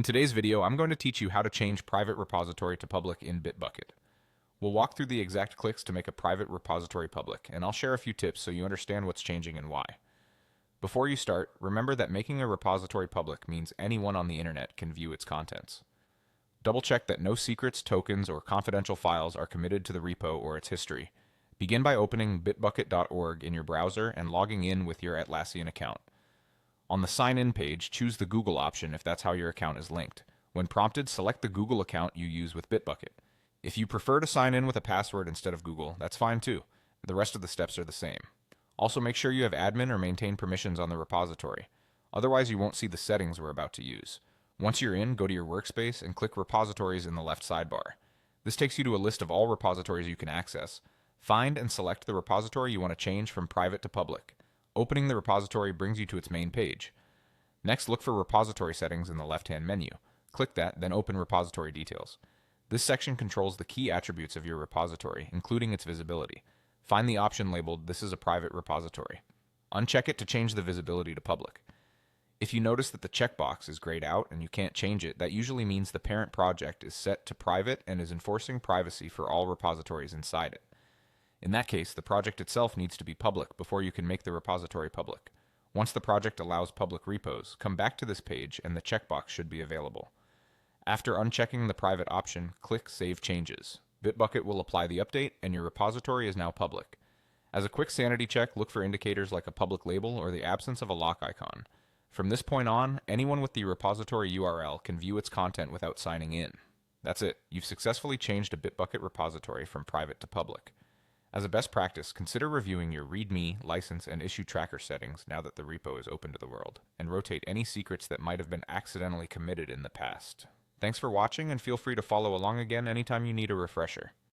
In today's video, I'm going to teach you how to change private repository to public in Bitbucket. We'll walk through the exact clicks to make a private repository public, and I'll share a few tips so you understand what's changing and why. Before you start, remember that making a repository public means anyone on the internet can view its contents. Double check that no secrets, tokens, or confidential files are committed to the repo or its history. Begin by opening bitbucket.org in your browser and logging in with your Atlassian account. On the Sign In page, choose the Google option if that's how your account is linked. When prompted, select the Google account you use with Bitbucket. If you prefer to sign in with a password instead of Google, that's fine too. The rest of the steps are the same. Also, make sure you have admin or maintain permissions on the repository. Otherwise, you won't see the settings we're about to use. Once you're in, go to your workspace and click Repositories in the left sidebar. This takes you to a list of all repositories you can access. Find and select the repository you want to change from private to public. Opening the repository brings you to its main page. Next, look for repository settings in the left-hand menu. Click that, then open repository details. This section controls the key attributes of your repository, including its visibility. Find the option labeled "This is a private repository." Uncheck it to change the visibility to public. If you notice that the checkbox is grayed out and you can't change it, that usually means the parent project is set to private and is enforcing privacy for all repositories inside it. In that case, the project itself needs to be public before you can make the repository public. Once the project allows public repos, come back to this page and the checkbox should be available. After unchecking the private option, click Save Changes. Bitbucket will apply the update and your repository is now public. As a quick sanity check, look for indicators like a public label or the absence of a lock icon. From this point on, anyone with the repository URL can view its content without signing in. That's it. You've successfully changed a Bitbucket repository from private to public. As a best practice, consider reviewing your README, license, and issue tracker settings now that the repo is open to the world, and rotate any secrets that might have been accidentally committed in the past. Thanks for watching, and feel free to follow along again anytime you need a refresher.